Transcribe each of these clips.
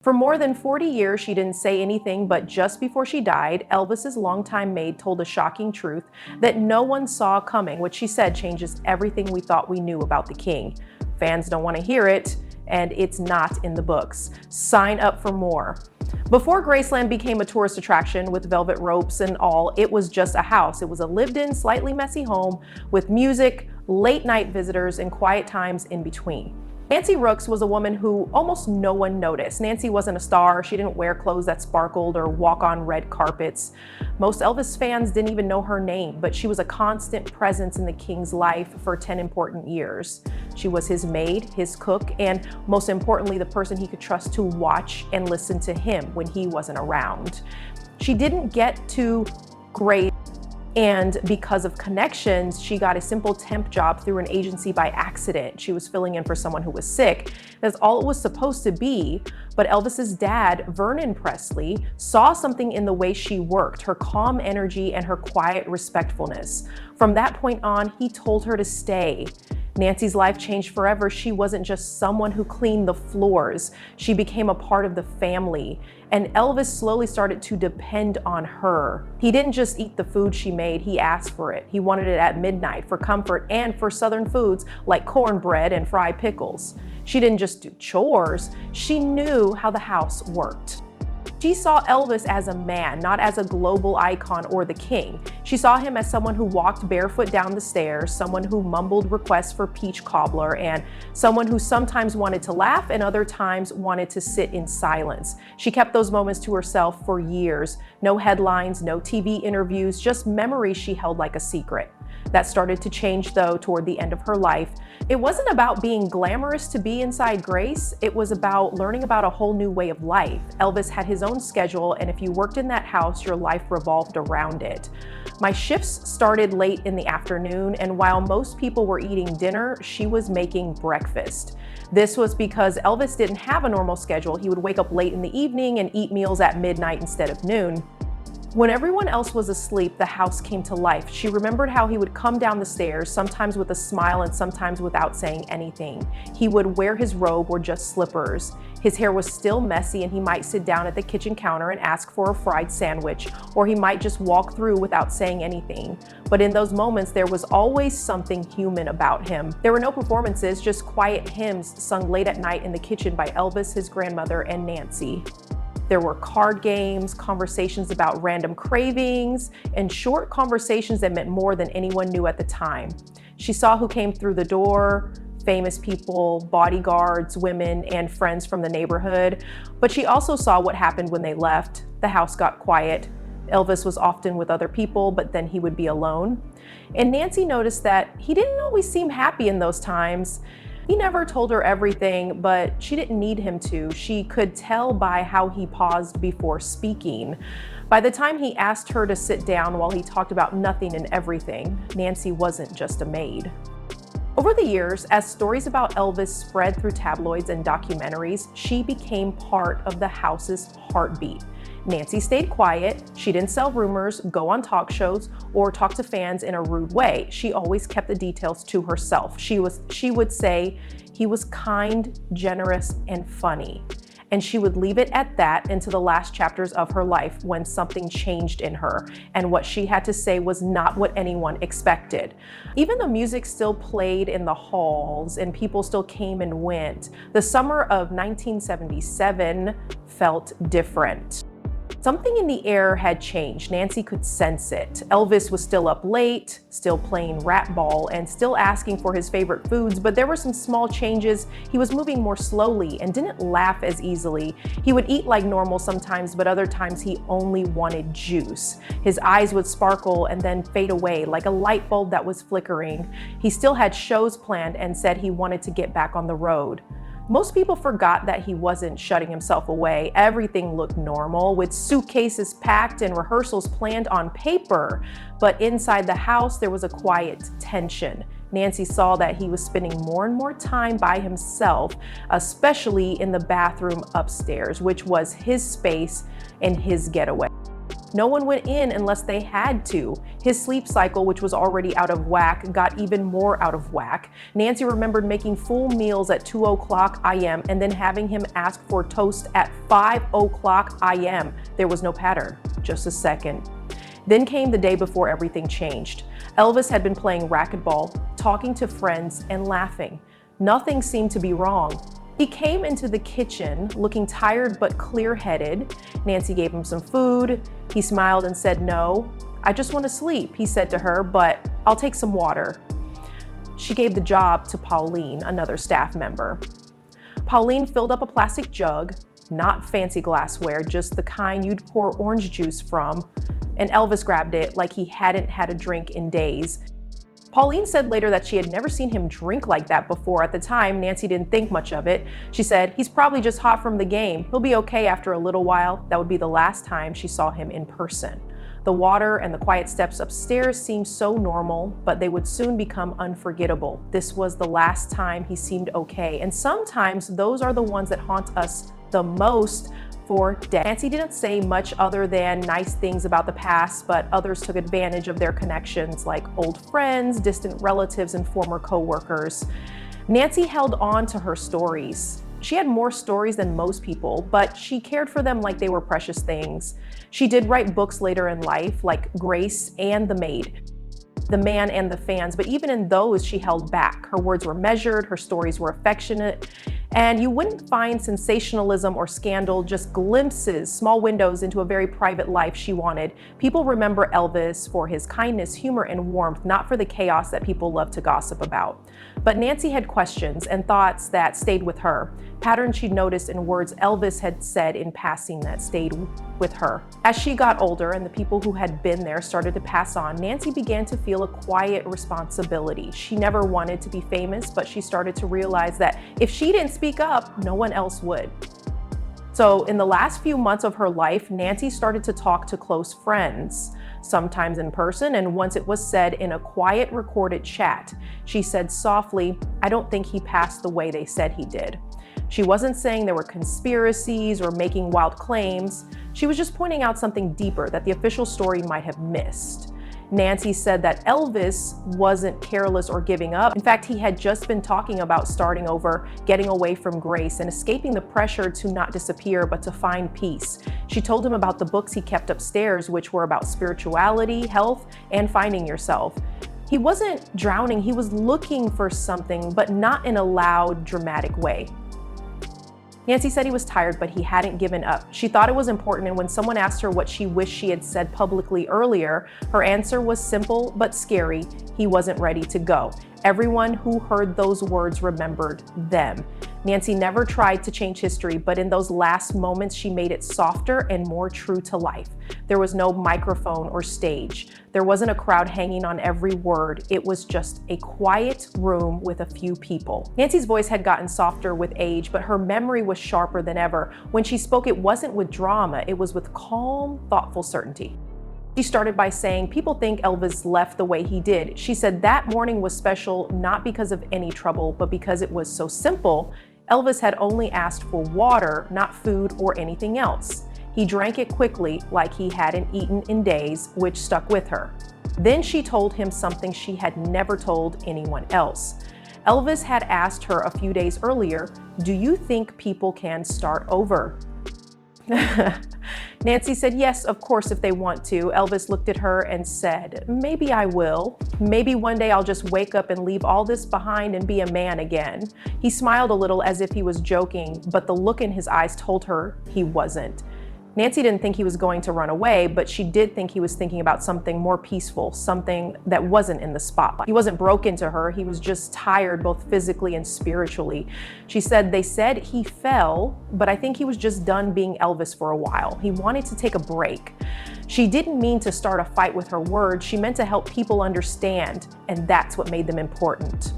For more than 40 years, she didn't say anything, but just before she died, Elvis's longtime maid told a shocking truth that no one saw coming, which she said changes everything we thought we knew about the king. Fans don't want to hear it, and it's not in the books. Sign up for more. Before Graceland became a tourist attraction with velvet ropes and all, it was just a house. It was a lived-in, slightly messy home with music, late-night visitors, and quiet times in between. Nancy Rooks was a woman who almost no one noticed. Nancy wasn't a star. She didn't wear clothes that sparkled or walk on red carpets. Most Elvis fans didn't even know her name, but she was a constant presence in the king's life for 10 important years. She was his maid, his cook, and most importantly, the person he could trust to watch and listen to him when he wasn't around. She didn't get to Grace, and because of connections, she got a simple temp job through an agency by accident. She was filling in for someone who was sick. That's all it was supposed to be. But Elvis's dad, Vernon Presley, saw something in the way she worked, her calm energy and her quiet respectfulness. From that point on, he told her to stay. Nancy's life changed forever. She wasn't just someone who cleaned the floors. She became a part of the family. And Elvis slowly started to depend on her. He didn't just eat the food she made, he asked for it. He wanted it at midnight for comfort and for Southern foods like cornbread and fried pickles. She didn't just do chores, she knew how the house worked. She saw Elvis as a man, not as a global icon or the king. She saw him as someone who walked barefoot down the stairs, someone who mumbled requests for peach cobbler, and someone who sometimes wanted to laugh and other times wanted to sit in silence. She kept those moments to herself for years. No headlines, no TV interviews, just memories she held like a secret. That started to change though toward the end of her life. It wasn't about being glamorous to be inside Grace, it was about learning about a whole new way of life. Elvis had his own schedule, and if you worked in that house, your life revolved around it. My shifts started late in the afternoon, and while most people were eating dinner, she was making breakfast. This was because Elvis didn't have a normal schedule. He would wake up late in the evening and eat meals at midnight instead of noon. When everyone else was asleep, the house came to life. She remembered how he would come down the stairs, sometimes with a smile and sometimes without saying anything. He would wear his robe or just slippers. His hair was still messy, and he might sit down at the kitchen counter and ask for a fried sandwich, or he might just walk through without saying anything. But in those moments, there was always something human about him. There were no performances, just quiet hymns sung late at night in the kitchen by Elvis, his grandmother, and Nancy. There were card games, conversations about random cravings, and short conversations that meant more than anyone knew at the time. She saw who came through the door, famous people, bodyguards, women, and friends from the neighborhood. But she also saw what happened when they left. The house got quiet. Elvis was often with other people, but then he would be alone. And Nancy noticed that he didn't always seem happy in those times. He never told her everything, but she didn't need him to. She could tell by how he paused before speaking. By the time he asked her to sit down while he talked about nothing and everything, Nancy wasn't just a maid. Over the years, as stories about Elvis spread through tabloids and documentaries, she became part of the house's heartbeat. Nancy stayed quiet. She didn't sell rumors, go on talk shows, or talk to fans in a rude way. She always kept the details to herself. She would say he was kind, generous, and funny. And she would leave it at that into the last chapters of her life when something changed in her, and what she had to say was not what anyone expected. Even though music still played in the halls and people still came and went, the summer of 1977 felt different. Something in the air had changed. Nancy could sense it. Elvis was still up late, still playing rat ball, and still asking for his favorite foods, but there were some small changes. He was moving more slowly and didn't laugh as easily. He would eat like normal sometimes, but other times he only wanted juice. His eyes would sparkle and then fade away like a light bulb that was flickering. He still had shows planned and said he wanted to get back on the road. Most people forgot that he wasn't shutting himself away. Everything looked normal, with suitcases packed and rehearsals planned on paper. But inside the house, there was a quiet tension. Nancy saw that he was spending more and more time by himself, especially in the bathroom upstairs, which was his space and his getaway. No one went in unless they had to. His sleep cycle, which was already out of whack, got even more out of whack. Nancy remembered making full meals at 2:00 a.m. and then having him ask for toast at 5:00 a.m. There was no pattern. Just a second. Then came the day before everything changed. Elvis had been playing racquetball, talking to friends, and laughing. Nothing seemed to be wrong. He came into the kitchen looking tired but clear-headed. Nancy gave him some food. He smiled and said, "No, I just want to sleep," he said to her, "but I'll take some water." She gave the job to Pauline, another staff member. Pauline filled up a plastic jug, not fancy glassware, just the kind you'd pour orange juice from, and Elvis grabbed it like he hadn't had a drink in days. Pauline said later that she had never seen him drink like that before. At the time, Nancy didn't think much of it. She said, "He's probably just hot from the game. He'll be okay after a little while." That would be the last time she saw him in person. The water and the quiet steps upstairs seemed so normal, but they would soon become unforgettable. This was the last time he seemed okay. And sometimes those are the ones that haunt us the most for death. Nancy didn't say much other than nice things about the past, but others took advantage of their connections, like old friends, distant relatives, and former co-workers. Nancy held on to her stories. She had more stories than most people, but she cared for them like they were precious things. She did write books later in life, like Grace and The Maid, The Man and the Fans, but even in those, she held back. Her words were measured, her stories were affectionate, and you wouldn't find sensationalism or scandal, just glimpses, small windows into a very private life she wanted. People remember Elvis for his kindness, humor, and warmth, not for the chaos that people love to gossip about. But Nancy had questions and thoughts that stayed with her, patterns she'd noticed in words Elvis had said in passing that stayed with her. As she got older and the people who had been there started to pass on, Nancy began to feel a quiet responsibility. She never wanted to be famous, but she started to realize that if she didn't speak up, no one else would. So in the last few months of her life, Nancy started to talk to close friends, sometimes in person, and once it was said in a quiet recorded chat. She said softly, "I don't think he passed the way they said he did." She wasn't saying there were conspiracies or making wild claims. She was just pointing out something deeper that the official story might have missed. Nancy said that Elvis wasn't careless or giving up. In fact, he had just been talking about starting over, getting away from Grace, and escaping the pressure to not disappear, but to find peace. She told him about the books he kept upstairs, which were about spirituality, health, and finding yourself. He wasn't drowning, he was looking for something, but not in a loud, dramatic way. Nancy said he was tired, but he hadn't given up. She thought it was important, and when someone asked her what she wished she had said publicly earlier, her answer was simple but scary. He wasn't ready to go. Everyone who heard those words remembered them. Nancy never tried to change history, but in those last moments, she made it softer and more true to life. There was no microphone or stage. There wasn't a crowd hanging on every word. It was just a quiet room with a few people. Nancy's voice had gotten softer with age, but her memory was sharper than ever. When she spoke, it wasn't with drama. It was with calm, thoughtful certainty. She started by saying, "People think Elvis left the way he did." She said that morning was special not because of any trouble, but because it was so simple. Elvis had only asked for water, not food or anything else. He drank it quickly, like he hadn't eaten in days, which stuck with her. Then she told him something she had never told anyone else. Elvis had asked her a few days earlier, "Do you think people can start over?" Nancy said, "Yes, of course, if they want to." Elvis looked at her and said, "Maybe I will. Maybe one day I'll just wake up and leave all this behind and be a man again." He smiled a little as if he was joking, but the look in his eyes told her he wasn't. Nancy didn't think he was going to run away, but she did think he was thinking about something more peaceful, something that wasn't in the spotlight. He wasn't broken to her, he was just tired both physically and spiritually. She said, "They said he fell, but I think he was just done being Elvis for a while. He wanted to take a break." She didn't mean to start a fight with her words, she meant to help people understand, and that's what made them important.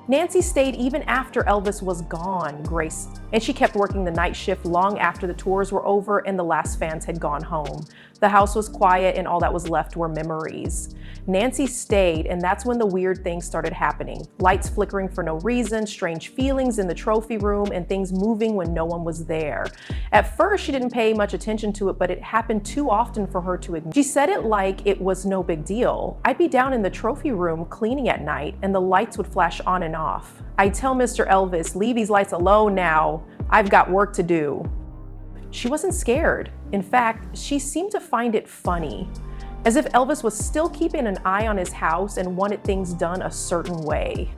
Nancy stayed even after Elvis was gone, Grace And she kept working the night shift long after the tours were over and the last fans had gone home. The house was quiet and all that was left were memories. Nancy stayed, and that's when the weird things started happening. Lights flickering for no reason, strange feelings in the trophy room, and things moving when no one was there. At first, she didn't pay much attention to it, but it happened too often for her to ignore. She said it like it was no big deal. I'd be down in the trophy room cleaning at night, and the lights would flash on and off. I'd tell Mr. Elvis, leave these lights alone now. I've got work to do. She wasn't scared. In fact, she seemed to find it funny, as if Elvis was still keeping an eye on his house and wanted things done a certain way.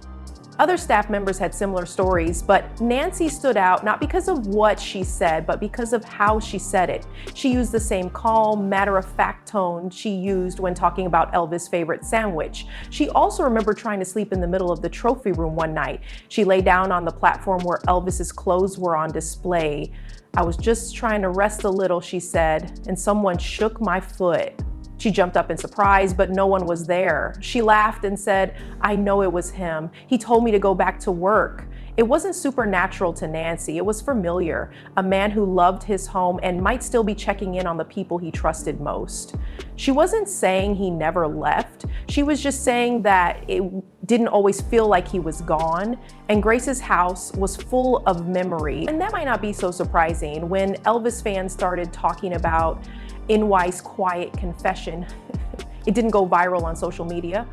Other staff members had similar stories, but Nancy stood out not because of what she said, but because of how she said it. She used the same calm, matter-of-fact tone she used when talking about Elvis' favorite sandwich. She also remembered trying to sleep in the middle of the trophy room one night. She lay down on the platform where Elvis's clothes were on display. I was just trying to rest a little, she said, and someone shook my foot. She jumped up in surprise, but no one was there. She laughed and said, I know it was him. He told me to go back to work. It wasn't supernatural to Nancy. It was familiar. A man who loved his home and might still be checking in on the people he trusted most. She wasn't saying he never left. She was just saying that it didn't always feel like he was gone. And Grace's house was full of memory. And that might not be so surprising when Elvis fans started talking about NY's quiet confession. It didn't go viral on social media.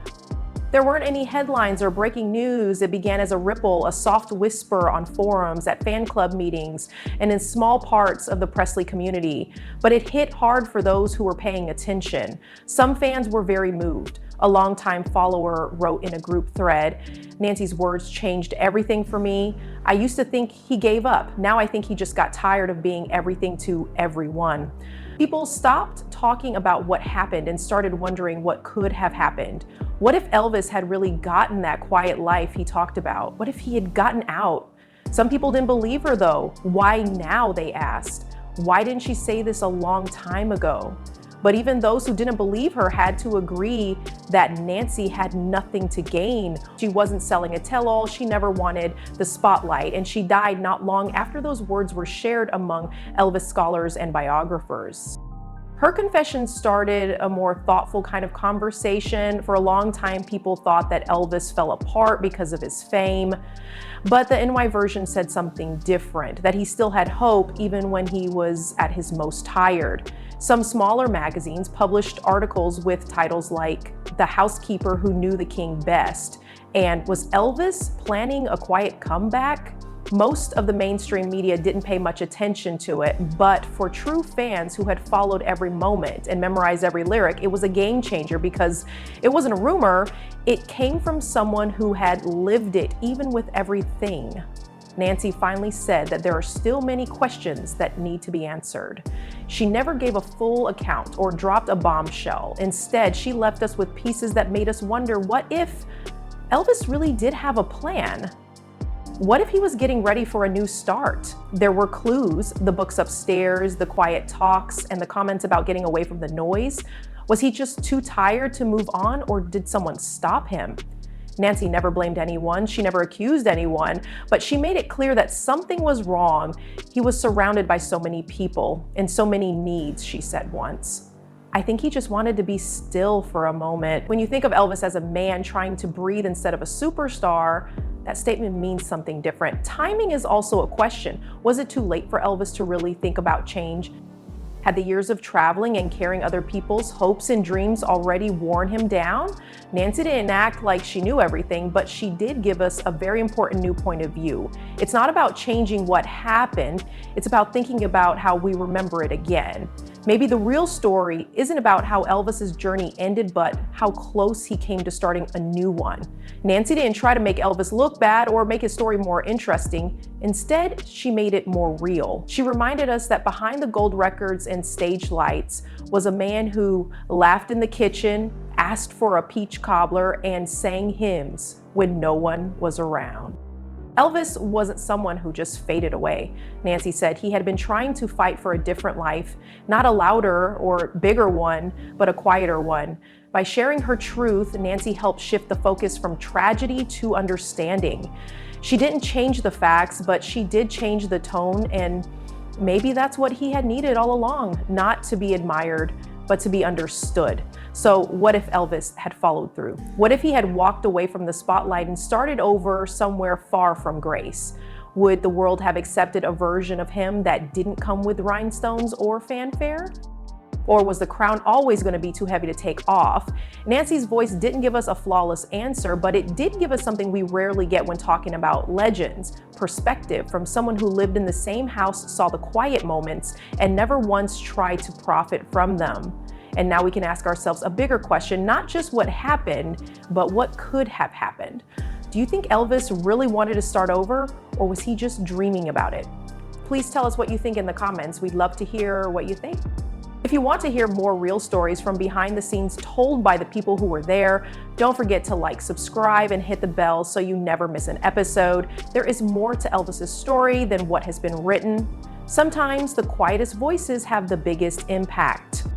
There weren't any headlines or breaking news. It began as a ripple, a soft whisper on forums, at fan club meetings, and in small parts of the Presley community. But it hit hard for those who were paying attention. Some fans were very moved. A longtime follower wrote in a group thread, Nancy's words changed everything for me. I used to think he gave up. Now I think he just got tired of being everything to everyone. People stopped talking about what happened and started wondering what could have happened. What if Elvis had really gotten that quiet life he talked about? What if he had gotten out? Some people didn't believe her though. Why now, they asked. Why didn't she say this a long time ago? But even those who didn't believe her had to agree that Nancy had nothing to gain. She wasn't selling a tell-all. She never wanted the spotlight, and she died not long after those words were shared among Elvis scholars and biographers. Her confession started a more thoughtful kind of conversation. For a long time, people thought that Elvis fell apart because of his fame, but the NY version said something different, that he still had hope even when he was at his most tired. Some smaller magazines published articles with titles like "The Housekeeper Who Knew the King Best" and "Was Elvis Planning a Quiet Comeback?" Most of the mainstream media didn't pay much attention to it, but for true fans who had followed every moment and memorized every lyric, it was a game changer because it wasn't a rumor, it came from someone who had lived it, even with everything. Nancy finally said that there are still many questions that need to be answered. She never gave a full account or dropped a bombshell. Instead, she left us with pieces that made us wonder, what if Elvis really did have a plan? What if he was getting ready for a new start? There were clues, the books upstairs, the quiet talks, and the comments about getting away from the noise. Was he just too tired to move on, or did someone stop him? Nancy never blamed anyone, she never accused anyone, but she made it clear that something was wrong. He was surrounded by so many people and so many needs, she said once. I think he just wanted to be still for a moment. When you think of Elvis as a man trying to breathe instead of a superstar, that statement means something different. Timing is also a question. Was it too late for Elvis to really think about change? Had the years of traveling and carrying other people's hopes and dreams already worn him down? Nancy didn't act like she knew everything, but she did give us a very important new point of view. It's not about changing what happened, it's about thinking about how we remember it again. Maybe the real story isn't about how Elvis's journey ended, but how close he came to starting a new one. Nancy didn't try to make Elvis look bad or make his story more interesting. Instead, she made it more real. She reminded us that behind the gold records and stage lights was a man who laughed in the kitchen, asked for a peach cobbler, and sang hymns when no one was around. Elvis wasn't someone who just faded away. Nancy said he had been trying to fight for a different life, not a louder or bigger one, but a quieter one. By sharing her truth, Nancy helped shift the focus from tragedy to understanding. She didn't change the facts, but she did change the tone, and maybe that's what he had needed all along, not to be admired, but to be understood. So what if Elvis had followed through? What if he had walked away from the spotlight and started over somewhere far from Grace? Would the world have accepted a version of him that didn't come with rhinestones or fanfare? Or was the crown always going to be too heavy to take off? Nancy's voice didn't give us a flawless answer, but it did give us something we rarely get when talking about legends: perspective from someone who lived in the same house, saw the quiet moments, and never once tried to profit from them. And now we can ask ourselves a bigger question, not just what happened, but what could have happened. Do you think Elvis really wanted to start over, or was he just dreaming about it? Please tell us what you think in the comments. We'd love to hear what you think. If you want to hear more real stories from behind the scenes told by the people who were there, don't forget to like, subscribe, and hit the bell so you never miss an episode. There is more to Elvis's story than what has been written. Sometimes the quietest voices have the biggest impact.